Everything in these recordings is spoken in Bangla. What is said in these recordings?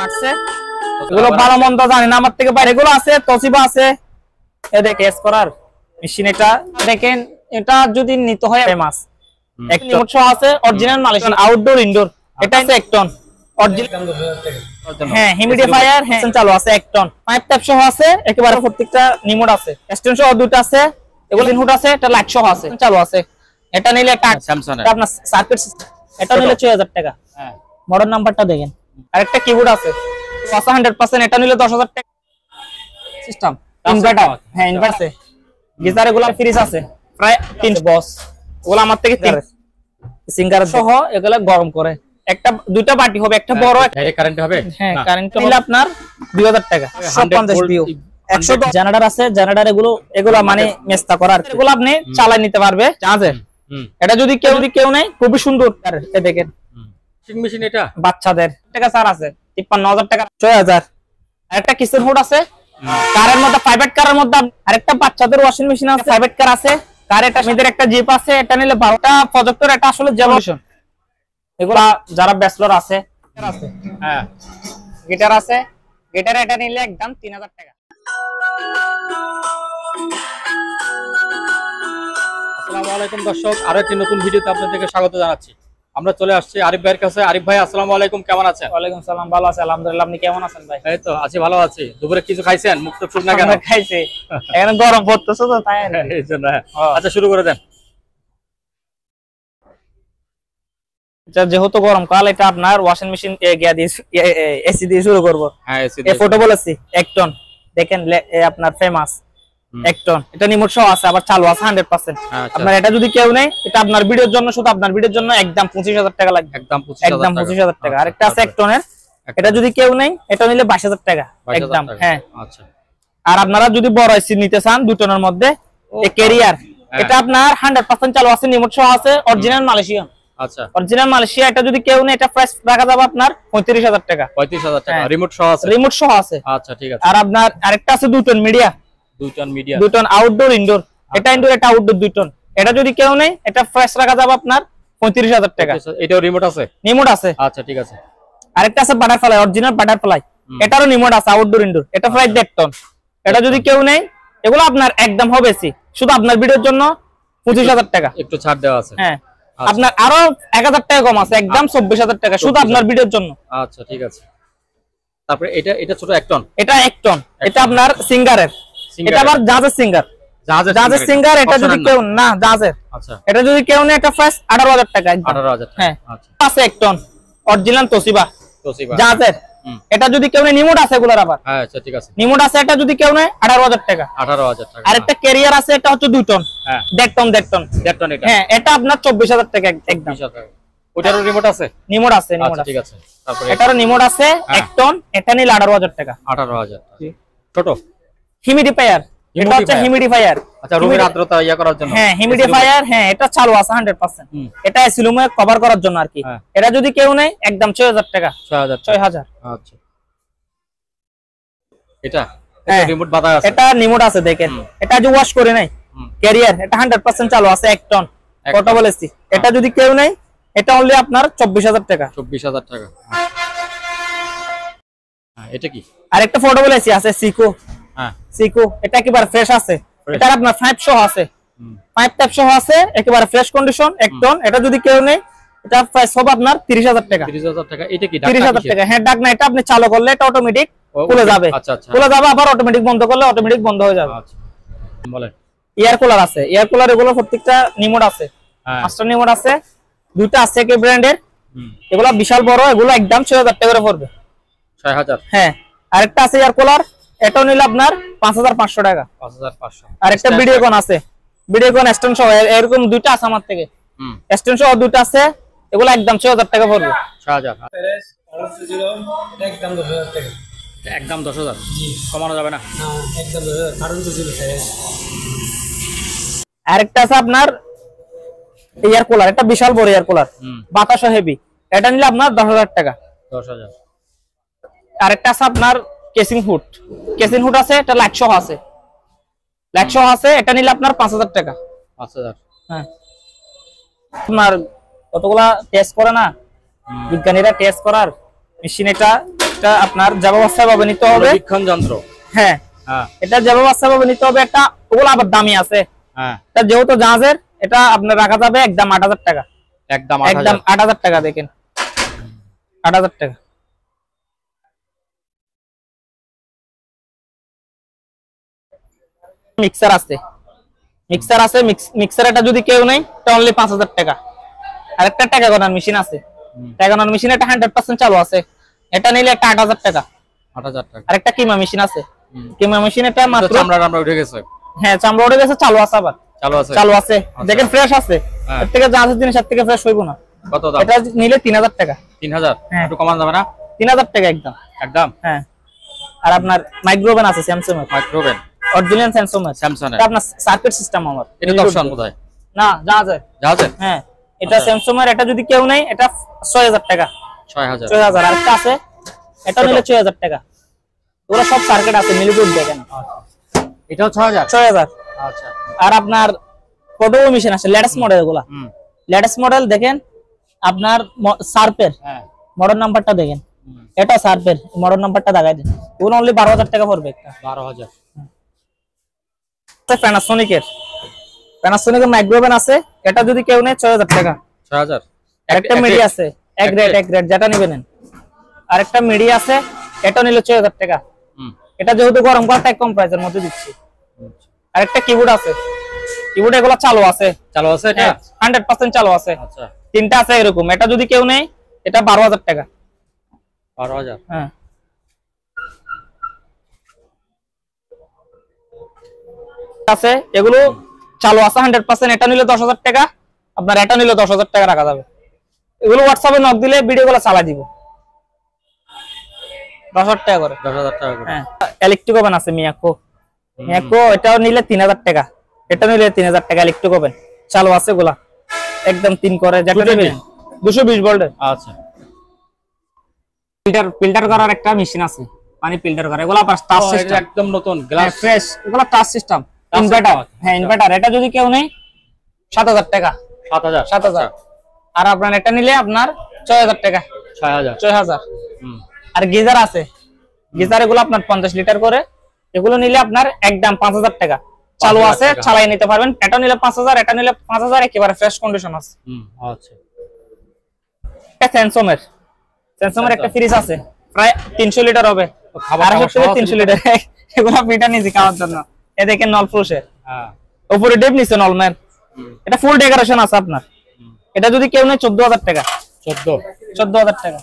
আসছে, এগুলো ভালো মন্দ জানি না আমার থেকে বাইরে। এগুলো আছে তোশিবা আছে, এ দেখে কেস করার মেশিন। এটা দেখেন, এটা যদি নিতে হয় ফেমাস একটা রিমোট সহ আছে, অরিজিনাল মালয়েশিয়ান আউটডোর ইনডোর। এটা আছে 1 টন অরিজিনাল, হ্যাঁ হিউমিডিফায়ার হ্যাঁ চালু আছে 1 টন। পাইপ ট্যাপ সহ আছে একেবারে, প্রত্যেকটা রিমোট আছে, স্ট্যান্ড সহ দুটো আছে, এগুলো ইনহুড আছে, এটা লাইট সহ আছে চালু আছে। এটা নিলে একটা স্যামসাং এর আপনার সার্কিট সিস্টেম, এটা নিলে 6000 টাকা। হ্যাঁ মডেল নাম্বারটা দেখেন। আরেকটা কিবোর্ড আছে 100%, এটা নিলে 10000 টাকা। সিস্টেম ইনভার্টার, হ্যাঁ ইনভার্টার আছে, গিজার এগুলো ফ্রিজ আছে প্রায় 3 বস। ওগুলো আমার থেকে সিঙ্গার সহ এগুলো গরম করে। একটা দুইটা বাটি হবে, একটা বড় ডাইরেক্ট কারেন্ট হবে। হ্যাঁ কারেন্ট নিলে আপনার 2000 টাকা। 150 বিও 110 জেনারেটর আছে, জেনারেটর এগুলো মানে মেস্তা করার, এগুলো আপনি চালাই নিতে পারবে চার্জের। এটা যদি কেউ নেই, খুবই সুন্দর। এই দেখেন ওয়াশিং মেশিন, এটা বাচ্চাদের টাকা সার আছে 53000 টাকা 6000। আরেকটা কিচেন হুড আছে কারের মধ্যে, প্রাইভেট কারের মধ্যে। আরেকটা বাচ্চাদের ওয়াশিং মেশিন আছে, প্রাইভেট কার আছে, কার এটা মেয়েদের একটা জিপ আছে, এটা নিলে 12টা প্রজেক্টর। এটা আসলে জেনারেশন, এগুলা যারা ব্যাচলর আছে হ্যাঁ গিটার আছে, গিটার এটা নিলে একদম 3000 টাকা। আসসালামু আলাইকুম দর্শক, আরো একটি নতুন ভিডিওতে আপনাদেরকে স্বাগত জানাচ্ছি। আমরা চলে আসছি আরিফ ভাইয়ের কাছে। আরিফ ভাই আসসালামু আলাইকুম, কেমন আছেন? ওয়ালাইকুম সালাম, ভালো আছি আলহামদুলিল্লাহ। আপনি কেমন আছেন ভাই? এই তো আছি, ভালো আছি। দুপুরে কিছু খাইছেন? মুখ তো শুকনা কেন? খাইছি, এখানে গরম পড়তেছে তো তাই। এইজন্য আচ্ছা শুরু করে দেন। যেহেতু গরমকাল, এটা আপনার ওয়াশিং মেশিন এসি দিয়ে শুরু করবো। হ্যাঁ এসি দিয়ে ফটো বলেছি 1 টন দেখেন, আপনার ফেমাস 1 টন। এটা রিমোট সহ আছে, আবার চালু আছে 100%। আপনার এটা যদি কেউ নেই, এটা আপনার ভিডিওর জন্য, শুধু আপনার ভিডিওর জন্য একদম 25000 টাকা লাগবে। একদম 25000 টাকা। আরেকটা আছে 1 টনের, এটা যদি কেউ নেই, এটা নিলে 22000 টাকা একদম। হ্যাঁ আচ্ছা। আর আপনারা যদি বড় এসি নিতে চান 2 টনের মধ্যে, এই ক্যারিয়ার, এটা আপনার 100% চালু আছে, রিমোট সহ আছে, অরিজিনাল মালয়েশিয়ান। আচ্ছা অরিজিনাল মালয়েশিয়া। এটা যদি কেউ নেই, এটা প্রাইস রাখা যাবে আপনার 35000 টাকা। 35000 টাকা রিমোট সহ আছে? রিমোট সহ আছে। আচ্ছা ঠিক আছে। আর আপনার আরেকটা আছে 2 ton media, 2 ton outdoor indoor. এটা ইনডোর, এটা আউটডোর 2 টন। এটা যদি কেউ নেই, এটা প্রাইস রাখা যাবে আপনার 35000 টাকা। এটাও রিমোট আছে? রিমোট আছে। আচ্ছা ঠিক আছে। আরেকটা আছে বাটারফ্লাই, অরিজিনাল বাটারফ্লাই, এটারও রিমোট আছে, আউটডোর ইনডোর। এটা প্রাইস 1.5 টন। এটা যদি কেউ নেই, এগুলো আপনার একদম হবে এসি, শুধু আপনার ভিডিওর জন্য 25000 টাকা। একটু ছাড় দেওয়া আছে? হ্যাঁ আপনার আরো 1000 টাকা কম আছে, একদম 24000 টাকা শুধু আপনার ভিডিওর জন্য। আচ্ছা ঠিক আছে। তারপরে এটা ছোট 1 টন, এটা 1 টন। এটা আপনার সিঙ্গারের, এটা আবার জাজের সিঙ্গার, জাজের সিঙ্গার। এটা যদি কেউ না জাজের, আচ্ছা এটা যদি কেউ নেই, এটা প্রাইস 18000 টাকা। 18000 টাকা। হ্যাঁ আচ্ছা আছে 1 টন অরিজিনাল তোশিবা জাজের। এটা যদি কেউ নেই, রিমোট আছে এগুলোর আবার। হ্যাঁ আচ্ছা ঠিক আছে, রিমোট আছে। এটা যদি কেউ নেই, 18000 টাকা। 18000 টাকা। আরেকটা ক্যারিয়ার আছে, এটা হচ্ছে 2 টন। হ্যাঁ 1.5 টন এটা। হ্যাঁ এটা আপনার 24000 টাকা একদম। ওটারও রিমোট আছে? রিমোট আছে, রিমোট আছে। ঠিক আছে। তারপরে এটারও রিমোট আছে 1 টন। এটা নিলে 18000 টাকা। 18000 ছোট হিউমিডিফায়ার, এটা হচ্ছে হিউমিডিফায়ার। আচ্ছা রুমের আর্দ্রতা ইয়া করার জন্য? হ্যাঁ হিউমিডিফায়ার, হ্যাঁ এটা চালু আছে 100%। এটা এসি রুমে কভার করার জন্য আর কি। এটা যদি কেউ নেই, একদম 6000 টাকা। 6000। আচ্ছা এটা রিমোট বাধা আছে? এটা রিমোট আছে দেখেন। এটা যে ওয়াশ করে নাই ক্যারিয়ার, এটা 100% চালু আছে 1 টন কত বলেছি। এটা যদি কেউ নেই, এটা অনলি আপনার 24000 টাকা। 24000 টাকা। হ্যাঁ এটা কি? আরেকটা ফটো বলেছি আছে সিকো। হ্যাঁ সিকো, এটা একেবারে ফ্রেশ আছে। এটা আপনার 5 সহ আছে, 5 ট্যাপ সহ আছে, একেবারে ফ্রেশ কন্ডিশন 1 টন। এটা যদি কেউ নেই, এটা প্রাইস হবে আপনার 30000 টাকা। 30000 টাকা। এটা কি? 30000 টাকা। হ্যাঁ ডাক না, এটা আপনি চালু করলে এটা অটোমেটিক খুলে যাবে। আচ্ছা আচ্ছা খুলে যাবে, আবার অটোমেটিক বন্ধ করলে অটোমেটিক বন্ধ হয়ে যাবে। আচ্ছা বলেন। এয়ার কুলার আছে, এয়ার কুলার এগুলো প্রত্যেকটা রিমোট আছে, 5টা রিমোট আছে, দুটো আছে কে ব্র্যান্ডের। এগুলো বিশাল বড়, এগুলো একদম 6000 টাকা করে পড়বে। 6000? হ্যাঁ আরেকটা আছে এয়ার কুলার, এটাও নিলে আপনার 5500 টাকা। 5500। আরেকটা ভিডিওকন আছে, ভিডিওকন স্ট্যান্ড সহ, এরকম দুটো আছে আমার থেকে, স্ট্যান্ড সহ দুটো আছে, এগুলো একদম 6000 টাকা পড়বে। 6000। এটা একদম 10000 টাকা। একদম 10000? জি। কমানো যাবে না? না একদম 10000, কারণ তো ছিল স্যার। আরেকটা আছে আপনার এয়ার কুলার, এটা বিশাল বড় এয়ার কুলার, বাতাসও হেভি, এটা নিলে আপনার 10000 টাকা। 10000। আরেকটা আছে আপনার কেসিং হুড, কেসিং হুড আছে, এটা লাইট সহ আছে, লাইট সহ আছে, এটা নিলে আপনার 5000 টাকা। 5000? হ্যাঁ আপনার কতগুলা টেস্ট করে না বিজ্ঞানীরা, টেস্ট করার মেশিন, এটা এটা আপনার ব্যবস্থা ভাবে নিতে হবে। বীক্ষণ যন্ত্র। হ্যাঁ হ্যাঁ এটা ব্যবস্থা ভাবে নিতে হবে। এটা ওগুলো আবার দামি আছে। হ্যাঁ এটা যেহেতু জাহাজের, এটা আপনার রাখা যাবে একদম ৮০০০ টাকা। একদম একদম ৮০০০ টাকা। দেখেন ৮০০০ টাকা। মিক্সার আছে, মিক্সার এটা যদি কেউ নেই এটা অনলি ৫০০০ টাকা। আরেকটা টাকা গণার মেশিন আছে, টাকা গণার মেশিন এটা 100% চালু আছে, এটা নিলে একটা ৮০০০ টাকা। ৮০০০ টাকা। আরেকটা কিমা মেশিন আছে, কিমা মেশিন এটা মাত্র চামড়া উঠে গেছে। হ্যাঁ চামড়া উঠে গেছে, চালু আছে আবার, চালু আছে। দেখেন ফ্রেশ আছে, এর থেকে যা আছে জিনিস এর থেকে ফ্রেশ হইব না। কত দাম? এটা নিলে ৩০০০ টাকা। ৩০০০ হ্যাঁ। একটু কমান যাবে না? ৩০০০ টাকা একদম। একদম। হ্যাঁ। আর আপনার মাইক্রোওভেন আছে স্যামসাং এর, মাইক্রোওভেন অরিজিনাল স্যামসাং এর। স্যামসাং এর। এটা আপনার সার্কিট সিস্টেম আমার। এটা তো অপশন কোথায়? না জাহাজের। জাহাজের? হ্যাঁ এটা স্যামসাং এর। এটা যদি কেউ নেই এটা ৬০০০ টাকা। ৬০০০। ৬০০০। আর একটা আছে এটা নিলে ৬০০০ টাকা। ওগুলো সব সার্কিট আছে, মিলিগুড দেখেন। এটাও ৬০০০। ৬০০০। আচ্ছা। আর আপনার ফটো মেশিন আছে লেটেস্ট মডেল, এগুলা লেটেস্ট মডেল। দেখেন আপনার সার্পের হ্যাঁ মডেল নাম্বারটা দেখেন, এটা সার্পের মডেল নাম্বারটা দেখাই দিন। ওগুলো অনলি ১২০০০ টাকা পড়বে একটা। ১২০০০। প্যানাসোনিকের মাইক্রোওভেন আছে, এটা যদি কেউ নেয় ৬০০০ টাকা। ৬০০০। একটা মিডি আছে, এক গ্রেড যেটা নিবেন। আরেকটা মিডি আছে, এটা নিলে ৬০০০ টাকা। এটা যেহেতু গরম করাটা কম প্রাইসের মধ্যে দিচ্ছি। আরেকটা কিবোর্ড আছে, কিবোর্ড এগুলো চালু আছে। চালু আছে এটা? 100% চালু আছে। আচ্ছা। তিনটা আছে এরকম, এটা যদি কেউ নেয় এটা ১২০০০ টাকা। ১২০০০। হ্যাঁ আছে, এগুলো চালু আছে 100%। এটা নিলে ১০০০০ টাকা। আপনার এটা নিলে ১০০০০ টাকা রাখা যাবে। এগুলো হোয়াটসঅ্যাপে নক দিলে ভিডিওগুলো চালাই দিব। ১০০০০ টাকা করে। ১০০০০ টাকা করে। হ্যাঁ ইলেকট্রিক ওভেন আছে মিয়াকো, এটাও নিলে ৩০০০ টাকা। এটা নিলে ৩০০০ টাকা ইলেকট্রিক ওভেন, চালু আছে গুলা একদম ৩ করে যেটা নেবেন ২২০ ভোল্টের। আচ্ছা। ফিল্টার করার একটা মেশিন আছে, পানি ফিল্টার করে। এগুলা টাচ সিস্টেম, একদম নতুন গ্লাস ফ্রেশ। এগুলা টাচ সিস্টেম, ইনভার্টার। হ্যাঁ ইনভার্টার। এটা যদি কেউ নেই ৭০০০ টাকা। ৭০০০। আর আপনার এটা নিলে আপনার ৬০০০ টাকা। ৬০০০। আর গিজার আছে, গিজার এগুলো আপনার ৫০ লিটার করে। এগুলো নিলে আপনার একদম ৫০০০ টাকা। চালু আছে, চালাই নিতে পারবেন। এটা নিলে ৫০০০, এটা নিলে ৫০০০, একেবারে ফ্রেশ কন্ডিশন আছে। আচ্ছা। এটা স্যামসাং এর একটা ফ্রিজ আছে, প্রায় ৩০০ লিটার হবে। ৩০০ লিটার। এগুলো পিঠা নিয়েছি খাওয়ার জন্য। এ দেখেন নল ফ্রুশের, উপরে ডেপ নিচে নলম্যান। এটা ফুল ডেকোরেশন আছে আপনার। এটা যদি কেউ নেয় ১৪০০০ টাকা। ১৪০০০ টাকা।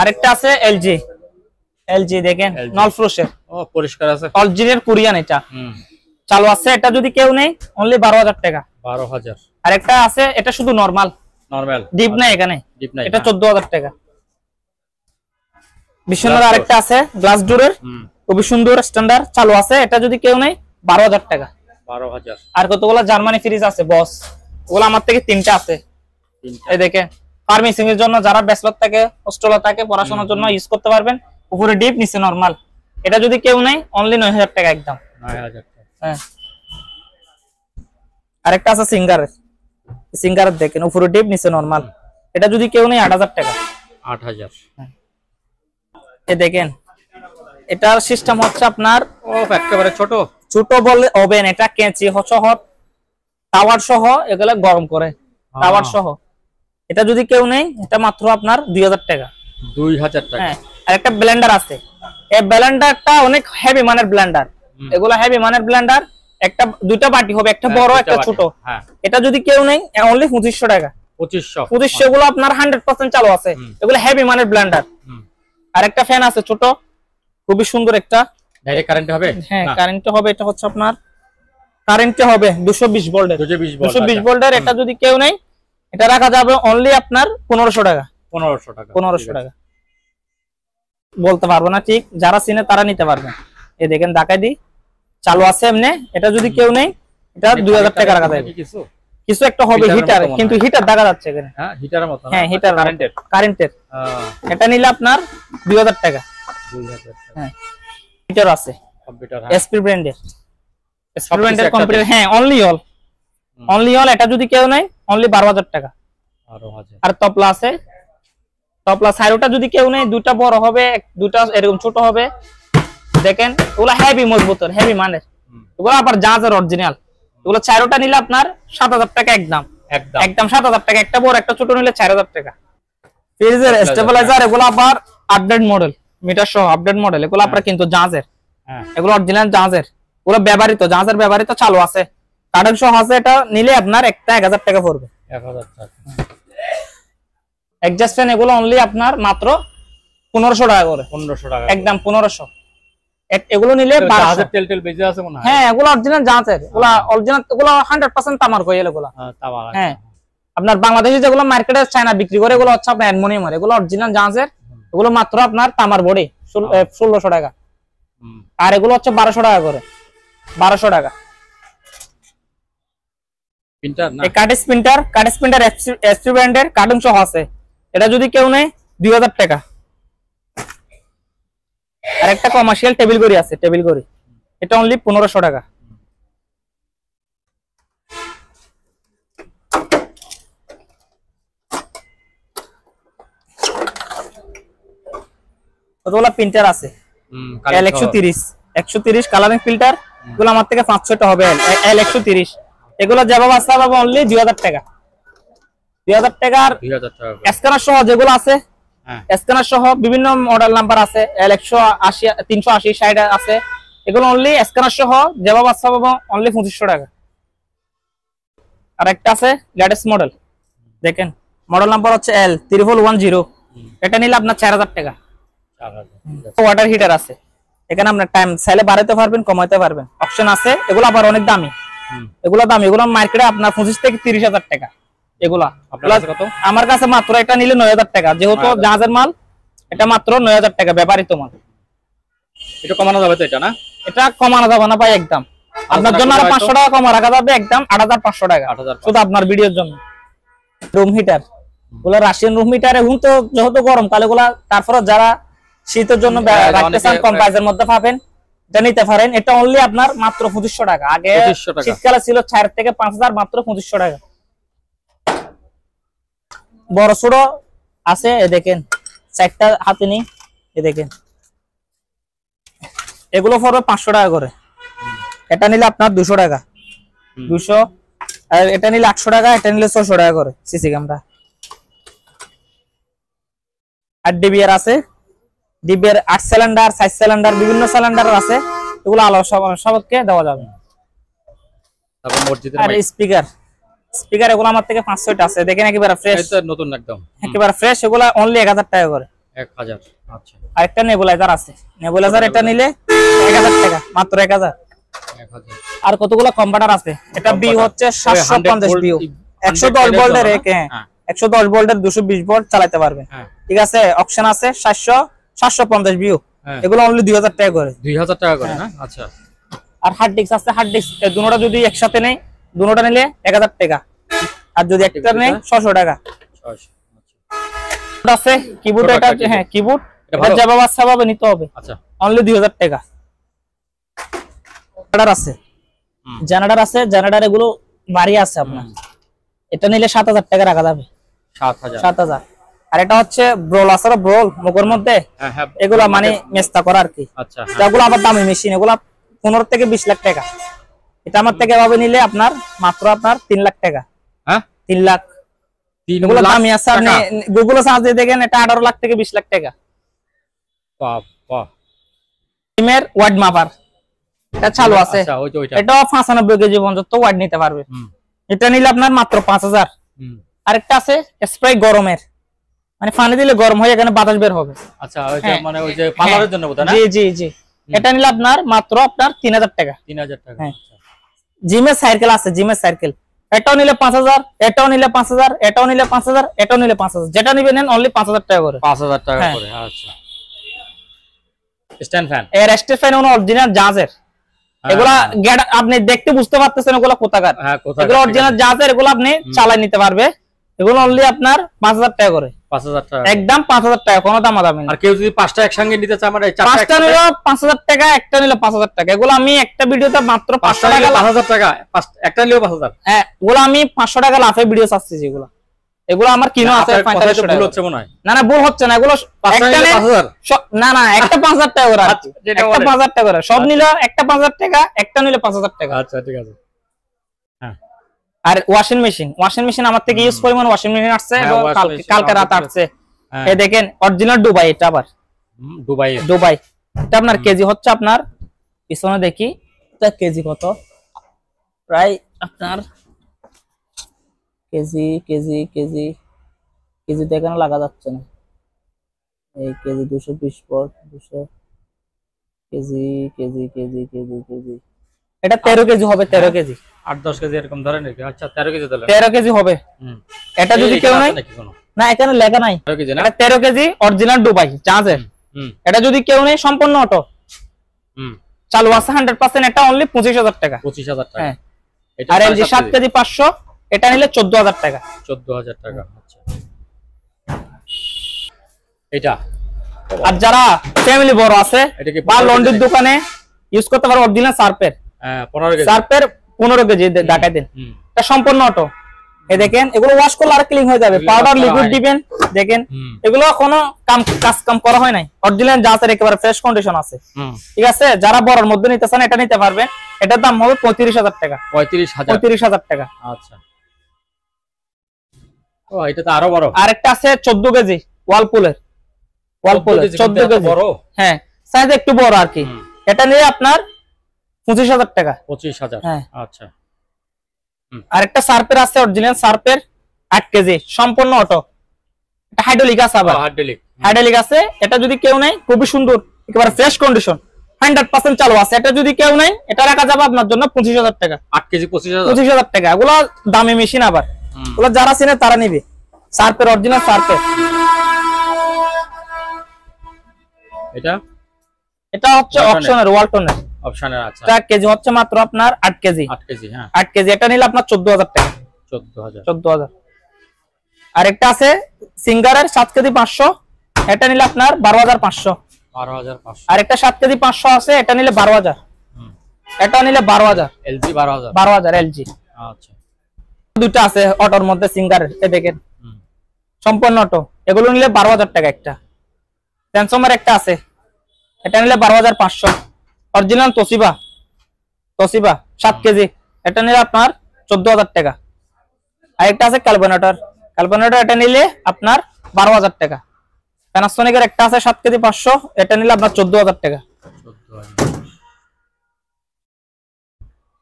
আরেকটা আছে এলজি দেখেন নল ফ্রুশের, পরিষ্কার আছে, অরিজিনাল কোরিয়ান। এটা চালু আছে। এটা যদি কেউ নেয় অনলি ১২০০০ টাকা। ১২০০০। আরেকটা আছে, এটা শুধু নরমাল, ডিপ নাই এখানে, এটা ১৪০০০ টাকা। বিশ্বনাথ আরেকটা আছে গ্লাস ডোরের, খুবই সুন্দর স্ট্যান্ডার্ড, চালু আছে। এটা যদি কেউ নেয় ১২০০০ টাকা। ১২০০০। আর কতগুলো জার্মানি ফ্রিজ আছে বস, ওগুলো আমার থেকে ৩টা আছে। এই দেখে ফার্মেসিং এর জন্য যারা ব্যাচেলর থাকে, হোস্টেলে থাকে, পড়াশোনার জন্য ইউজ করতে পারবেন। উপরে ডিপ নিচে নরমাল। এটা যদি কেউ নেয় অনলি ৯০০০ টাকা একদম। ৯০০০ টাকা। হ্যাঁ। আরেকটা আছে সিঙ্গারের দেখেন, উপরে ডিপ নিচে নরমাল। এটা যদি কেউ নেয় ৮০০০ টাকা। ৮০০০। এই দেখেন এটার সিস্টেম হচ্ছে আপনার একেবারে ছোট বলে ওভেন। এটা কেঁচি সহ, টাওয়ার সহ, এগুলো গরম করে টাওয়ার সহ। এটা যদি কেউ নেয় এটা মাত্র আপনার ২০০০ টাকা। ২০০০ টাকা। হ্যাঁ। আর একটা ব্লেন্ডার আছে, এই ব্লেন্ডারটা অনেক হেভি মানের ব্লেন্ডার। এগুলো হেভি মানের ব্লেন্ডার। একটা দুইটা বাটি হবে, একটা বড় একটা ছোট। এটা যদি কেউ নেয় অনলি ২৫০০ টাকা। ২৫০০ গুলো আপনার 100% চালু আছে। এগুলো হেভি মানের ব্লেন্ডার। আর একটা ফ্যান আছে ছোট, খুবই সুন্দর একটা। ডাইরেক্ট কারেন্ট হবে? হ্যাঁ কারেন্টে হবে। এটা হচ্ছে আপনার কারেন্টে হবে ২২০ ভোল্টের। ২২০ ভোল্টের। এটা যদি কেউ নেয় এটা রাখা যাবে অনলি আপনার ১৫০০ টাকা। ১৫০০ টাকা। বলতে পারবো না ঠিক, যারা চিনে তারা নিতে পারবে। এই দেখেন দেখাই দিই, চালু আছে এমনি। এটা যদি কেউ নেয় এটা ২০০০ টাকা রাখা যাবে। কিছু একটা হবে হিটার, কিন্তু হিটার দেখা যাচ্ছে এখানে। হ্যাঁ হিটারের মত। হ্যাঁ হিটার কারেন্টের। এটা নিলে আপনার ২০০০ টাকা। ২০০০ টাকা। হ্যাঁ হিটার আছে কম্পিউটার। এসপি ব্র্যান্ডের, কম্পিউটার। হ্যাঁ অনলি অল। এটা যদি কেউ নেয় অনলি ১২০০০ টাকা। ১২০০০। আর তপলা আছে, টপ প্লাস সাইরোটা যদি কেউ নেই, দুইটা বড় হবে, দুইটা এরকম ছোট হবে। দেখেন ওগুলা হেভি মজবুতের, হেভি মানের, এগুলো আবার জাহাজের অরিজিনাল। এগুলো চারোটা নিলে আপনার 7,000 টাকা একদম, একদম 7,000 টাকা। একটা বড় একটা ছোট নিলে 4,000 টাকা। ফ্রিজের স্টেবিলাইজার এগুলো আবার আপডেট মডেল, মিটার সহ আপডেট মডেল, এগুলো আপনার কিন্তু জাহাজের, এগুলো অরিজিনাল জাহাজের, ওগুলো ব্যবহৃত, জাহাজের ব্যবহৃত চালু আছে, কার্টন সহ আছে। এটা নিলে আপনার একটা 1,000 টাকা পড়বে, 1,000 টাকা। অ্যাডজাস্ট ফ্যান এগুলো অনলি আপনার মাত্র 1,500 টাকা করে, 1,500 টাকা একদম 1,500। এগুলো নিলে জাহাজের তেল তেল বেজে আছে মনে হয়। হ্যাঁ এগুলো অরিজিনাল জাহাজের, এগুলো অরিজিনাল, এগুলো 100% তামার কইল এগুলো। হ্যাঁ আপনার বাংলাদেশে যেগুলো মার্কেটে চায়না বিক্রি করে এগুলো হচ্ছে আপনার অ্যালুমিনিয়ামের, এগুলো অরিজিনাল জাহাজের, এগুলো মাত্র আপনার তামার বডি 1,600 টাকা। আর এগুলো হচ্ছে 1,200 টাকা করে, 1,200 টাকা। প্রিন্টার না, এই কার্টেজ প্রিন্টার এসপি ব্র্যান্ডের কার্টুন সহ আছে। এটা যদি কেউ নেয় 2,000 টাকা। আর একটা কমার্শিয়াল টেবিল ঘড়ি আছে, টেবিল ঘড়ি, এটা অনলি 1,500 টাকা। কতগুলা প্রিন্টার আছে, L130 কালারিং ফিল্টার, এগুলো আমার থেকে 500 হবে। L130 এগুলো যেভাবে আসতে হবে অনলি 2,000 টাকা, 2,000 টাকার 2,000 টাকা। স্ক্যানার সহ যেগুলো আছে, স্ক্যানার সহ বিভিন্ন মডেল নাম্বার আছে, L180 380 60 আছে, এগুলো অনলি স্ক্যানার সহ যেভাবে আসতে হবে অনলি 2,500 টাকা। আর একটা আছে লেটেস্ট মডেল, দেখেন মডেল নাম্বার হচ্ছে L3110, এটা নিলে আপনার 4,000 টাকা। ওয়াটার হিটার আছে, এখানে আপনার টাইম চাইলে বাড়াতে পারবেন, কমাতে পারবেন, অপশন আছে। এগুলো আবার অনেক দামি, এগুলো দামি, এগুলো মার্কেটে আপনার 25 থেকে 30,000 টাকা। এগুলা আমার কাছে মাত্র এটা নিলে 9,000 টাকা, যেহেতু জাহাজের মাল, এটা মাত্র 9,000 টাকা ব্যবহৃত মাল। এটা কমানো যাবে তো? এটা না, এটা কমানো যাবে না ভাই, একদম আপনার জন্য আরো 500 টাকা কম রাখা যাবে, একদম 8,500 টাকা শুধু আপনার ভিডিওর জন্য। রুম হিটার, ওগুলা রাশিয়ান রুম হিটার, এখন তো যেহেতু গরমকালে এগুলা, তারপরে যারা শীতের জন্য রাখতে চান কম প্রাইসের মধ্যে পাবেন, এটা নিতে পারেন। এটা অনলি আপনার মাত্র 2,500 টাকা। আগে শীতকালে ছিল 4 থেকে 5,000, মাত্র 2,500 টাকা। বড় ছোট আছে, এ দেখেন 4টা হাতে নেই, এ দেখেন এগুলো পড়বে 500 টাকা করে। এটা নিলে আপনার 200 টাকা, 200। আর এটা নিলে 800 টাকা, এটা নিলে 600 টাকা করে সিসি ক্যামেরা। আর ডিবিআর আছে, ডিবিআর 8 সিলিন্ডার 4 সিলিন্ডার বিভিন্ন সিলিন্ডার আছে, এগুলো আলো সবকে দেওয়া যাবে। তারপর মসজিদের আর স্পিকার এগুলো আমার থেকে 500 আছে, দেখেন একেবারে ফ্রেশ, এটা নতুন একদম একেবারে ফ্রেশ, এগুলো অনলি 1,000 টাকা করে। 1,000। আচ্ছা, আর একটা নেবুলাইজার আছে, নেবুলাইজার এটা নিলে 1,000 টাকা, মাত্র 1,000। আর কতগুলো কম্পিউটার আছে, এটা বি হচ্ছে 750 বিউ, 110 ভোল্টের, 110 ভোল্টের 220 ভোল্ট চালাতে পারবেন, ঠিক আছে। অপশন আছে 750 বিউ, এগুলো অনলি 2,000 টাকা করে, 2,000 টাকা করে না। আচ্ছা। আর হার্ড ডিস্ক আছে, হার্ড ডিস্ক এই দুটোটা যদি একসাথে নেই, দুটোটা নিলে 1,000 টাকা, আর যদি একটা নেই 600 টাকা। 600 আছে কিবোর্ড, এটা হ্যাঁ কিবোর্ড, এটা যেভাবে সেভাবে নিতে হবে। আচ্ছা, অনলি 2,000 টাকা। জেনারেটর আছে, জেনারেটর এগুলো বাড়ি আছে আপনার, এটা নিলে 7,000 টাকা রাখা যাবে, 7,000। আর এটা হচ্ছে ব্রোল আছে, ব্রোল মুখের মধ্যে, এগুলা মানে মেস্তা করা আর কি। আচ্ছা, এগুলো আবার দামি মেশিন, এগুলা 15 থেকে 20 লাখ টাকা। এটা আমার থেকে এভাবে নিলে আপনার মাত্র আপনার 3 লাখ টাকা। হ্যাঁ 3 লাখ, এগুলো দামি আছে, আপনি গুগলে সার্চ দিয়ে দেখেন, এটা 18 লাখ থেকে 20 লাখ টাকা। বাহ, টিমের ওয়াট মাপার, এটা চালু আছে, এটা 95 কেজি পর্যন্ত ওয়াট নিতে পারবে, এটা নিলে আপনার মাত্র 5,000। আরেকটা আছে স্প্রে গরমের, মানে পানি দিলে গরম হয়ে এখানে বাতাস বের হবে। আচ্ছা, মানে ওই যে পার্লারের জন্য বোধহয় না? জি, এটা নিলে আপনার মাত্র আপনার 3,000 টাকা। 3,000 টাকা। জিমের সাইকেল আছে, জিমের সাইকেল, এটাও নিলে 5,000, এটাও নিলে 5,000, এটাও নিলে 5,000, এটাও নিলে 5,000, যেটা নিবেন নেন অনলি 5,000 টাকা করে। 5,000 টাকা করে। আচ্ছা। স্ট্যান্ড ফ্যান, এর স্ট্যান্ড ফ্যান হলো অরিজিনাল জাহাজের, এগুলা আপনি দেখতে বুঝতে পারতেছেন এগুলা কোথাকার, এগুলো অরিজিনাল জাহাজের, এগুলো আপনি চালাই নিতে পারবে, এগুলো অনলি আপনার 5,000 টাকা করে, 5,000 টাকা একদম 5,000 টাকা, কোনো দামাদামি না। আর কেউ যদি 5টা একসঙ্গে নিতে চায়, মানে 5টা নিলে 5,000 টাকা, একটা নিলে 5,000 টাকা, এগুলো আমি একটা ভিডিওতে মাত্র 500 টাকা, 5,000 টাকা, একটা নিলেও 5,000। হ্যাঁ, এগুলো আমি 500 টাকা লাফে ভিডিও ছাড়ছি, যেগুলো এগুলো আমার কিনো আছে আপনার কথায় তো 4500 ভুল টাকা। হচ্ছে মনে হয়। না না ভুল হচ্ছে না, এগুলো 500 একটা নিলে নেন, 5000 না না একটা 5000 টাকা করে আর কি। যেটা একটা বলেন। 5000 টাকা করে সব নিলে একটা 5000 টাকা, একটা নিলে 5000 টাকা। আচ্ছা ঠিক আছে। হ্যাঁ আর ওয়াশিং মেশিন আমার থেকে ইউজ পরিমাণ ওয়াশিং মেশিন আসছে হ্যাঁ, এবং washing machine কালকে রাত আমাদের আসছে। হ্যাঁ। এই দেখেন অরিজিনাল দুবাই, এটা আবার দুবাই দুবাই। এটা আপনার কেজি হচ্ছে আপনার পিছনে দেখি এটা কেজি কত, প্রায় আপনার কেজি কেজি কেজি কেজি তো এখানে লাগা যাচ্ছে না। এই কেজি 220 পর 200 KG KG KG KG KG এটা 13 কেজি হবে, 13 কেজি 8-10 কেজি এরকম ধরেন নাকি? আচ্ছা 13 কেজি দিলেন। 13 কেজি হবে। এটা যদি কেউ নাই, না এখানে লেখা নাই, 13 কেজি না? এটা 13 কেজি অরিজিনাল দুবাই জাহাজের। এটা যদি কেউ নেই সম্পূর্ণ অটো চালু আছে 100%, এটা অনলি 25000 টাকা। 25000 টাকা। হ্যাঁ। এটা আর এলজি 7 কেজি 500, এটা নিলে 14000 টাকা। 14000 টাকা। আচ্ছা এটা আর যারা ফ্যামিলি বড় আছে এটা কি বা 15 লন্ড্রির কেজি? দোকানে ইউজ করতে পারো অরিজিনাল সার্পের। 15 কেজি। সার্পের 15 কেজি ঢাকায় দেন। এটা সম্পূর্ণ অটো। এই দেখেন এগুলো ওয়াশ করলে আর ক্লিন হয়ে যাবে, পাউডার লিকুইড দিবেন। দেখেন এগুলো কোনো কাজ করা হয় নাই, অরিজিনাল জাহাজের একেবারে ফ্রেশ কন্ডিশন আছে। ঠিক আছে, যারা বড়র মধ্যে নিতে চান এটা নিতে পারবেন। এটার দাম হবে 35000 টাকা। 35000 টাকা। আচ্ছা ও এটা তো আরো বড়। আরেকটা আছে 14 কেজি ওয়ালপুলের 14 কেজি বড়। হ্যাঁ, সাইজ একটু বড় আর কি। এটা নিয়ে আপনার 25000 টাকা। 25000। হ্যাঁ। আচ্ছা আরেকটা সার্পের আছে অরিজিনাল সার্পের 8 কেজি সম্পূর্ণ অটো। এটা হাইড্রোলিক আছে, আবার হাইড্রোলিক আছে। এটা যদি কেউ নাই খুবই সুন্দর একেবারে ফ্রেশ কন্ডিশন 100% চালু আছে। এটা যদি কেউ নাই এটা রাখা যাবে আপনার জন্য 25000 টাকা। 8 কেজি 25000। 25000 টাকা। এগুলো দামি মেশিন, আবার এগুলো যারা চিনে তারা নিবে। সার্পের অরিজিনাল সার্পের। এটা হচ্ছে অপশনের ওয়ালটনের অপশনের। আচ্ছা এটা কেজি হচ্ছে মাত্র আপনার 8 কেজি। 8 কেজি। হ্যাঁ 8 কেজি। এটা নিলে আপনার 14000 টাকা। 14000। আরেকটা আছে সিঙ্গারের 7 কেজি 500, এটা নিলে আপনার 12500। 12500। আরেকটা 7 কেজি 500 আছে, এটা নিলে 12000। এটা নিলে 12000। এলজি 12000। 12000 এলজি। আচ্ছা দুটো আছে অটোর মধ্যে সিঙ্গারের, এই দেখেন সম্পূর্ণ অটো। এগুলো নিলে 12000 টাকা। একটা ট্রান্সফর্মার একটা আছে, এটা নিলে 12500। অরিজিনাল তোশিবা 7 কেজি, এটা নিলে আপনার 14000 টাকা। আরেকটা আছে ক্যালভানেটর, এটা নিলে আপনার 12000 টাকা। প্যানাসোনিকের একটা আছে 7 কেজি 500, এটা নিলে আপনার 14000 টাকা।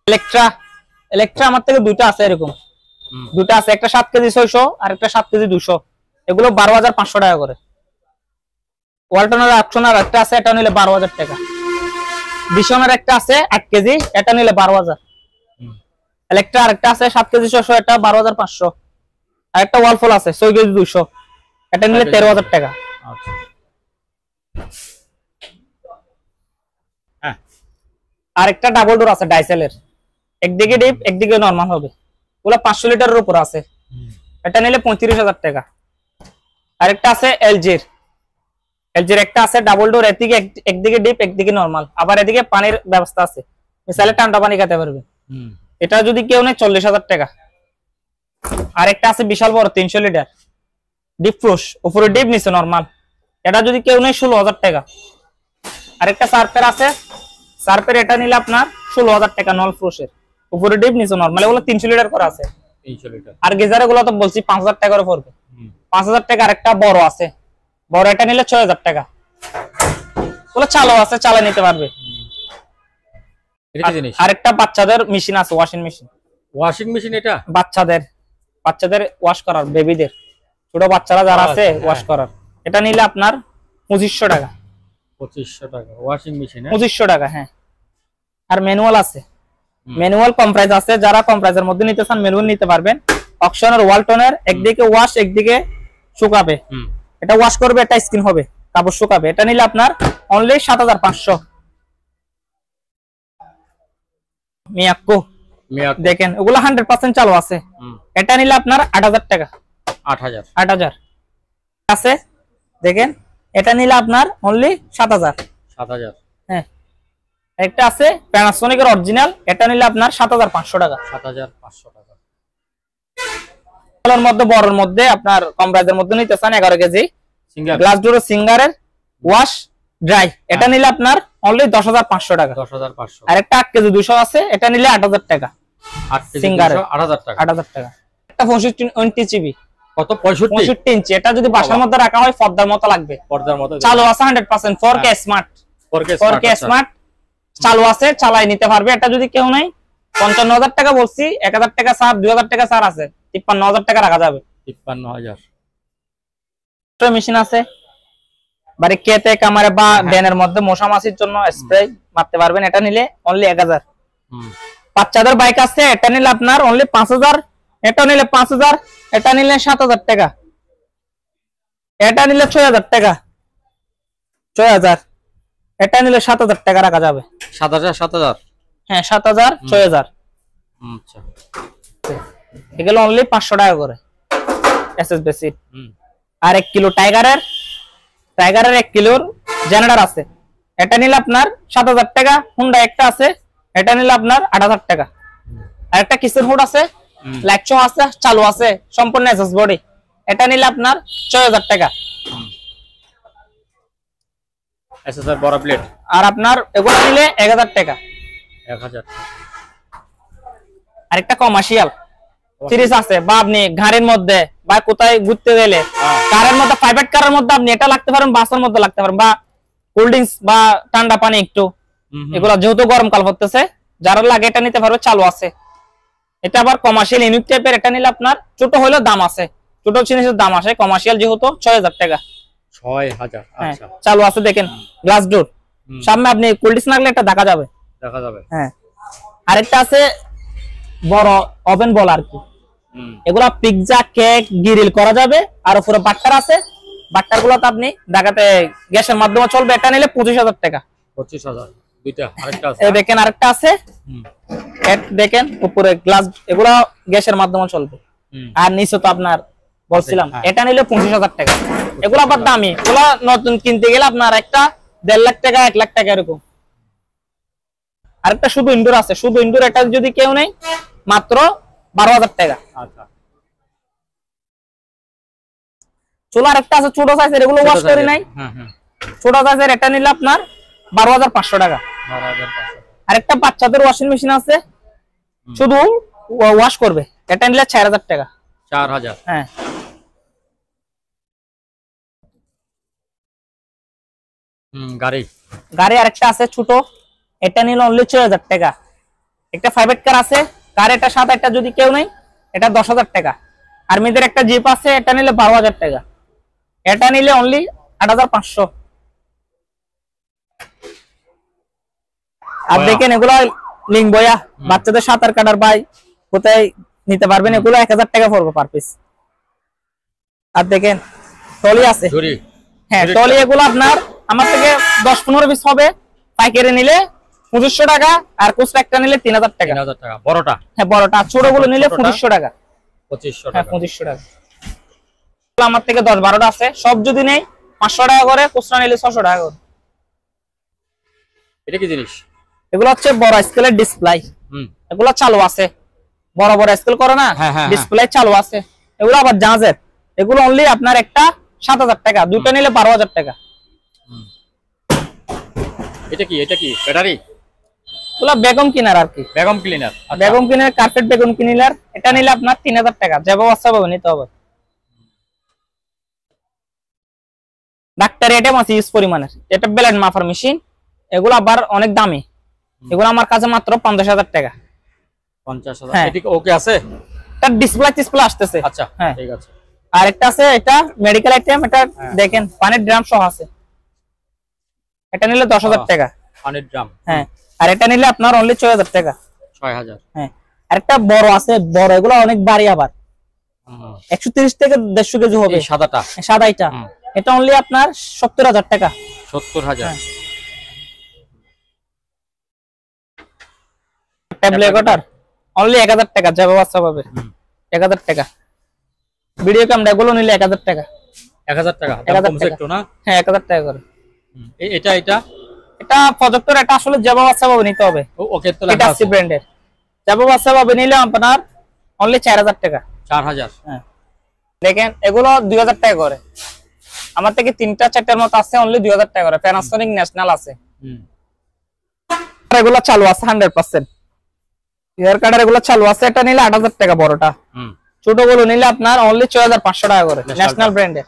14000। ইলেকট্রা আমার থেকে দুইটা আছে, এরকম দুটো আছে। একটা 7 কেজি 600 আর একটা 7 কেজি 200। এগুলো 12500 টাকা করে। ওয়ালটনের অপশনার একটা আছে, এটা নিলে 12000 টাকা। বিশনের একটা আছে 8 কেজি, এটা নিলে 12000। ইলেকট্রা আরেকটা আছে 7 কেজি 600, এটা 12500। আর একটা ওয়ালফল আছে 6 কেজি 200, এটা নিলে 13000 টাকা। আচ্ছা হ্যাঁ। আরেকটা ডাবল ডোর আছে ডাইসেলের, একদিকে ডিপ একদিকে নরমাল হবে। ওগুলো 500 লিটারের উপর আছে, এটা নিলে 35000 টাকা। আরেকটা আছে এলজির একটা আছে ডাবল ডোর, একদিকে ডিপ একদিকে নরমাল, আবার এদিকে পানির ব্যবস্থা আছে, মিসাইলে ঠান্ডা পানি খেতে পারবে। এটা যদি কেউ নেয় 40000 টাকা। আরেকটা আছে বিশাল বড় 300 লিটার ডিপ ফ্লুশ, উপরে ডিপ নিচে নরমাল, এটা যদি কেউ নেয় 16000 টাকা। আরেকটা সার্পের আছে, এটা নিলে আপনার 16000 টাকা। নল ফ্লুশের, উপরে ডিপ নিচে নরমাল, এগুলো 300 লিটার করে আছে। 300 লিটার। আর গিজার গুলো তো বলছি 5000 টাকা করে পড়বে। 5000 টাকা। আরেকটা বড় আছে, এটা নিলে 6000 টাকা। ওগুলো চালু আছে, চালা নিতে পারবে। এটা কি জিনিস? আরেকটা বাচ্চাদের মেশিন আছে, ওয়াশিং মেশিন। এটা বাচ্চাদের ওয়াশ করার, বেবিদের ছোট বাচ্চারা যারা আছে ওয়াশ করার, এটা নিলে আপনার 2500 টাকা। 2500 টাকা ওয়াশিং মেশিন। 2500 টাকা। হ্যাঁ। আর ম্যানুয়াল আছে, ম্যানুয়াল কম প্রাইস আছে। যারা কম প্রাইসের মধ্যে নিতে চান ম্যানুয়াল নিতে পারবেন। অকশনের ওয়ালটনের, একদিকে ওয়াশ একদিকে শুকাবে। এটা ওয়াশ করবে, এটা স্কিন হবে, কাপড় শুকাবে। এটা নিলে আপনার অনলি 7500। মিয়াকো দেখেন, ওগুলো 100% চালু আছে। এটা নিলে আপনার 8000 টাকা। 8000 আছে দেখেন, এটা নিলে আপনার অনলি 7000। হ্যাঁ। একটা আছে প্যানাসোনিকের অরিজিনাল, এটা নিলে আপনার 7500 টাকা। 7500 টাকা। এর মধ্যে বড়র মধ্যে আপনার কম প্রাইসের মধ্যে নিতে চান 11 কেজি সিঙ্গার গ্লাস ডোর সিঙ্গারের ওয়াশ ড্রাই, এটা নিলে আপনার অনলি 10,500 টাকা। 10,500। আর একটা 8 কেজি 200 আছে, এটা নিলে 8,000 টাকা। 8 কেজি সিঙ্গারের 8,000 টাকা। 8,000 টাকা। একটা 65 জিবি কত? 65 ইঞ্চি, এটা যদি বাসার মধ্যে রাখা হয় পর্দার মতো লাগবে। পর্দার মতো চালু আছে 100% 4K স্মার্ট। 4K স্মার্ট চালু আছে, চালাই নিতে পারবে। এটা যদি কেউ নাই 55,000 টাকা বলছি, 1,000 টাকা ছাড়, 2,000 টাকা ছাড় আছে, 53,000 টাকা রাখা যাবে। 53,000। মেশিন আছে বাড়ি কেতে কামারে বা ড্রেনের মধ্যে মশা মাছির জন্য স্প্রে মারতে পারবেন, এটা নিলে অনলি 1,000। বাচ্চাদের বাইক আছে, এটা নিলে আপনার অনলি 5,000, এটা নিলে 5,000, এটা নিলে 7,000 টাকা, এটা নিলে 6,000 টাকা, 6,000, এটা নিলে 7,000 টাকা রাখা যাবে। 7,000। হ্যাঁ 7,000, 6,000। আচ্ছা, এগুলো অনলি 500 টাকা করে এসএস বেসি। আর 1 কিলো টাইগারের 1 কিলোর জেনারেটর আছে, এটা নিলে আপনার 7,000 টাকা। হুন্ডা একটা আছে, এটা নিলে আপনার 8,000 টাকা। আর একটা কিচেন হুড আছে, লাইট শো আছে, চালু আছে, সম্পূর্ণ এসএস বডি, এটা নিলে আপনার 6,000 টাকা। এসএসআর বড় প্লেট। আর আপনার এগুলো নিলে 1,000 টাকা। 1,000। আর একটা কমার্শিয়াল সিরিজ আছে, বা আপনি ঘাড়ের মধ্যে বা কোথায় ঘুরতে গেলে কারের মধ্যে, প্রাইভেট কারের মধ্যে আপনি এটা লাগতে পারেন, বাসের মধ্যে লাগতে পারেন, বা কোল্ড ড্রিঙ্কস বা ঠান্ডা পানি একটু, এগুলো যেহেতু গরমকাল পড়তেছে যারা লাগে এটা নিতে পারবে, চালু আছে। এটা আবার কমার্শিয়াল ইউনিট টাইপের, এটা নিলে আপনার ছোট হলেও দাম আছে, ছোট জিনিসের দাম আছে। কমার্শিয়াল যেহেতু 6,000 টাকা। 6,000। হ্যাঁ আচ্ছা, চালু আছে, দেখেন গ্লাস ডোর, সামনে আপনি কোল্ড ড্রিঙ্কস লাগলে এটা দেখা যাবে। হ্যাঁ আরেকটা আছে বড় ওভেন বল আর কি, এগুলা পিৎজা কেক গ্রিল করা যাবে। আর উপরে বাট্টার আছে, বাট্টার গুলোতে আপনি দেখাতে গ্যাসের মাধ্যমে চলবে, এটা নিলে 25,000 টাকা। 25,000 দুইটা। আরেকটা আছে, এই দেখেন আরেকটা আছে, দেখেন উপরে গ্লাস, এগুলা গ্যাসের মাধ্যমে চলবে। আর নিচে তো আপনার বলছিলাম, এটা নিলে 25,000 টাকা। এগুলো আবার দামি, এগুলা নতুন কিনতে গেলে আপনার একটা 1.5 লাখ টাকা, 1 লাখ টাকা এরকম। আরেকটা শুধু ইনডোর আছে, শুধু ইনডোর, এটা যদি কেউ নেই মাত্র 12,000 টাকা। আচ্ছা, চুলা আরেকটা আছে ছোট সাইজের, এগুলো ওয়াশ করি নাই, ছোট সাইজের, এটা নিলে আপনার 12,500 টাকা। 12,500। আরেকটা বাচ্চাদের ওয়াশিং মেশিন আছে, শুধু ওয়াশ করবে, এটা নিলে 4,000 টাকা। 4,000। হ্যাঁ গাড়ি গাড়ি আরেকটা আছে ছোট, এটা নিলে অনলি 6,000 টাকা। একটা প্রাইভেট কার আছে, কার এটা সাদা, এটা যদি কেউ নেই এটা 10,000 টাকা। আর্মিদের একটা জিপ আছে, এটা নিলে 12,000 টাকা, এটা নিলে অনলি 8,500। আর দেখেন এগুলো লিঙ্ক বয়া, বাচ্চাদের সাঁতার কাটার বাই কোথায় নিতে পারবেন, এগুলো 1,000 টাকা পড়বে পার পিস। আর দেখেন টলি আছে, হ্যাঁ টলি, এগুলো আপনার আমার থেকে 10-15 পিস হবে, পাইকারি নিলে 2,500 টাকা, আর খুচরা একটা নিলে 3,000 টাকা। 3,000 টাকা বড়টা? হ্যাঁ বড়টা। ছোট গুলো নিলে 2,500 টাকা। 2,500 হ্যাঁ টাকা। 2,500 টাকা। আমার থেকে 10-12টা আছে, সব যদি নেই 500 টাকা করে, খুচরা নিলে 600 টাকা করে। এটা কি জিনিস? এগুলো হচ্ছে বড় স্কেলের ডিসপ্লে, এগুলো চালু আছে, বড় বড় স্কেল করে না, ডিসপ্লে চালু আছে। এগুলো আবার জাহাজের, এগুলো অনলি আপনার একটা 7,000 টাকা, দুটো নিলে 12,000 টাকা। এটা কি ব্যাটারি? এগুলো বেগম কিনার আর কি, বেগম ক্লিনার। বেগম কিনার, কার্পেট বেগম ক্লিনার, এটা নিলে আপনার 3,000 টাকা। যে ব্যবস্থা পাবে নিতে হবে। ডাক্তার এটা আছে ইউজ পরিমাণের, এটা ব্লেড মাপার মেশিন, এগুলো আবার অনেক দামি, এগুলো আমার কাছে মাত্র 50,000 টাকা। 50,000? এটা ওকে আছে, এটা ডিসপ্লে আসতেছে। আচ্ছা হ্যাঁ ঠিক আছে। আর একটা আছে, এটা মেডিকেল আইটেম, এটা দেখেন পানির ড্রাম সহ আছে, এটা নিলে 10,000 টাকা। পানির ড্রাম? হ্যাঁ। আর এটা নিলে আপনার অনলি 6,000 টাকা। 6,000? হ্যাঁ। আর একটা বড় আছে, বড়, এগুলো অনেক ভারী, আবার 130 থেকে 150 কেজি হবে। সাদাটা? সাদা এটা, এটা অনলি আপনার 70,000 টাকা। 70,000? ট্যাবলেট ওটার অনলি 1,000 টাকা। যে ব্যবস্থা পাবে 1,000 টাকা। ভিডিও ক্যামেরা এগুলো নিলে 1,000 টাকা। 1,000 টাকা? 1,000 টাকা একটু না? হ্যাঁ 1,000 টাকা করে। এটা এটা প্রজেক্টর, এটা আসলে যে ব্যবস্থা পাবে নিতে হবে। ওকে তো এটা সি ব্র্যান্ডের, যে ব্যবস্থা পাবে নিলে আপনার অনলি 4,000 টাকা। 4,000? হ্যাঁ। দেখেন এগুলো 2000 টাকা করে, আমার থেকে 3টা 4টার মতো আছে অনলি 2000 টাকা করে। প্যানাসোনিক ন্যাশনাল আছে, এগুলো চালু আছে 100%। হেয়ার কাটার এগুলো চালু আছে, এটা নিলে 8000 টাকা বড়টা, ছোটগুলো নিলে আপনার অনলি 6500 টাকা করে ন্যাশনাল ব্র্যান্ডের।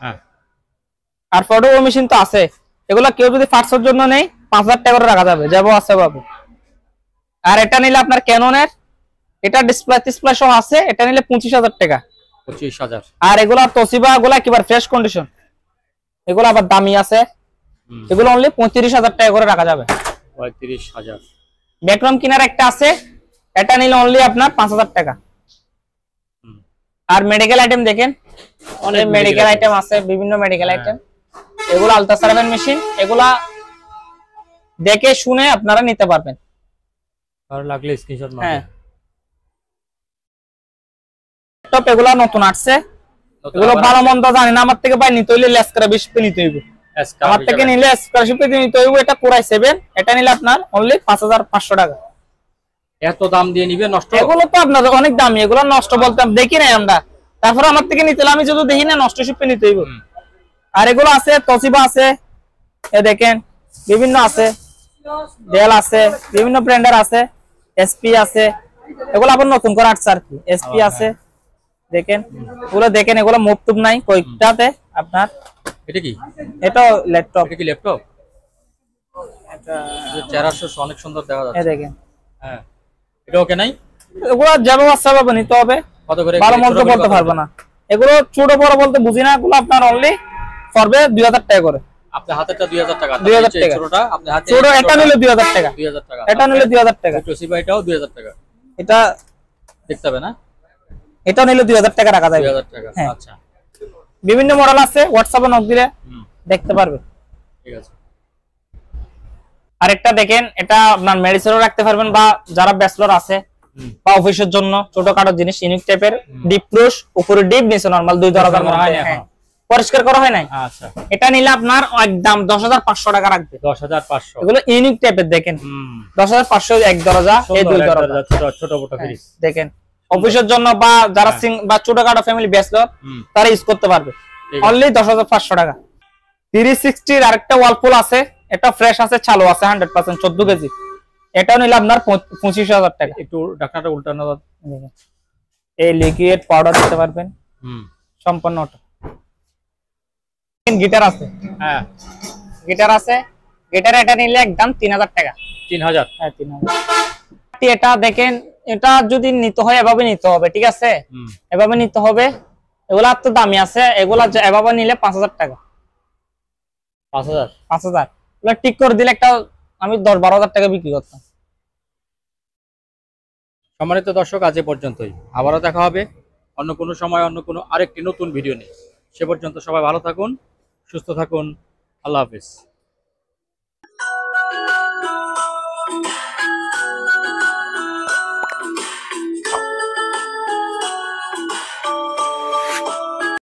আর ফটো মেশিন তো আছে, এগুলো কেউ যদি পার্টসের জন্য নেই 5000 টাকা করে রাখা যাবে, যাবো আছে পাবে। আর এটা নিলে আপনার ক্যাননের, এটা ডিসপ্লে সহ আছে, এটা নিলে 25000 টাকা। 25000। আর এগুলা তোশিবা গুলা একেবারে ফ্রেশ কন্ডিশন, এগুলো আবার দামি আছে, এগুলো অনলি 35000 টাকা করে রাখা যাবে। 35000। ব্যাকগ্রাউন্ড কিনার একটা আছে, এটা নিলে অনলি আপনার 5000 টাকা। আর মেডিকেল আইটেম দেখেন, অনেক মেডিকেল আইটেম আছে, বিভিন্ন মেডিকেল আইটেম। এগুলো আলট্রাসাউন্ড মেশিন, এগুলা দেখে শুনে আপনারা নিতে পারবেন। আর লাগলে স্ক্রিনশট মারবেন। হ্যাঁ, ল্যাপটপ এগুলা নতুন আসছে, এগুলো ভালো মন্দ জানি না, আমার থেকে ভাই নিতে হইলে লেস করে 20 পে নিতে হইবে। আমার থেকে নিলে স্কলারশিপ নিতে হইবে। এটা কোরাই 7, এটা নিলে আপনার অনলি 5500 টাকা। এত দাম দিয়ে নিবে নষ্ট? এগুলো তো আপনার অনেক দামি, এগুলো নষ্ট বলতে দেখি নাই আমরা, তারপরে আমার থেকে নিতে হলে আমি যদি দেখি না নষ্ট শিপে নিতে হইব। আর এগুলো আছে তোশিবা আছে, এ দেখেন বিভিন্ন আছে, ডেল আছে, বিভিন্ন ব্র্যান্ডের আছে, এসপি আছে, এগুলো আবার নতুন করে আসছে আর কি। এসপি আছে দেখেন, এগুলো দেখেন, এগুলো মুভটুব নাই কয়েকটাতে আপনার। এটা কি? এটা ল্যাপটপ। এটা কি ল্যাপটপ? এটা চেহারাশো অনেক সুন্দর দেখা এ যাচ্ছে। দেখেন, হ্যাঁ, এটা ওকে নাই? এগুলো যাবে বাচ্চা পাবে নিতে হবে, কত করে? ভালো মন্দ বলতে পারবো না, এগুলো ছোট বড় বলতে বুঝি না। এগুলো আপনার অনলি পড়বে 2000 টাকা করে। আপনার হাতেরটা 2000 টাকা, 2000 টাকা। ছোটটা আপনার হাতে ছোট এটা নিলে 2000 টাকা, 2000 টাকা। এটা নিলে 2000 টাকা, তোশিবা এটাও 2000 টাকা। এটা দেখতে হবে না? এটা নিলে 2000 টাকা রাখা যাবে। 2000 টাকা। হ্যাঁ। আচ্ছা, বিভিন্ন মডেল আছে, হোয়াটসঅ্যাপে নক দিলে দেখতে পারবে। ঠিক আছে। আরেকটা দেখেন, এটা আপনার মেডিসিনও রাখতে পারবেন, বা যারা ব্যাচলর আছে বা অফিসের জন্য ছোটখাটো জিনিস, ইউনিক টাইপের, ডিপ ক্লোজ, উপরে ডিপ, নিচে নরমাল, 2 দরজার মধ্যে। হ্যাঁ, পরিষ্কার করা হয় নাই। আচ্ছা, এটা নিলে আপনার একদম 10500 টাকা রাখবে। 10500। এগুলো ইউনিক টাইপের দেখেন, 10500 এক দরজা, এই 2 দরজা, ছোট বড় ফ্রিজ দেখেন অফিসের জন্য, বা যারা বা ছোটখাটো ফ্যামিলি ব্যাচলর তারা ইউজ করতে পারবে। অনলি 10500 টাকা। 360 এর আরেকটা ওয়ালপুল আছে, এটা ফ্রেশ আছে, চালু আছে 100%, 14 কেজি। এটাও নিলে আপনার 25000 টাকা। একটু ঢাকনাটা উল্টানো দাও। এই লিকুইড পাউডার দিতে পারবেন সম্পূর্ণ ওটা। গিটার আছে, হ্যাঁ গিটার আছে, গিটার এটা নিলে একদম 3000 টাকা। 3000? হ্যাঁ 3000। এটা দেখেন, এটা যদি নিতে হয় এভাবে নিতে হবে, ঠিক আছে, এভাবে নিতে হবে। এগুলা তো দামি আছে, এগুলা এভাবে নিলে 5000 টাকা। 5000? 5000 এগুলা ঠিক করে দিলে একটা আমি 10-12 হাজার টাকা বিক্রি করতাম। সম্মানিত দর্শক, আজ এ পর্যন্তই। আবারও দেখা হবে অন্য কোনো সময়, অন্য কোনো আরেকটি নতুন ভিডিও নিয়ে। সে পর্যন্ত সবাই ভালো থাকুন, সুস্থ থাকুন। আল্লাহ হাফেজ।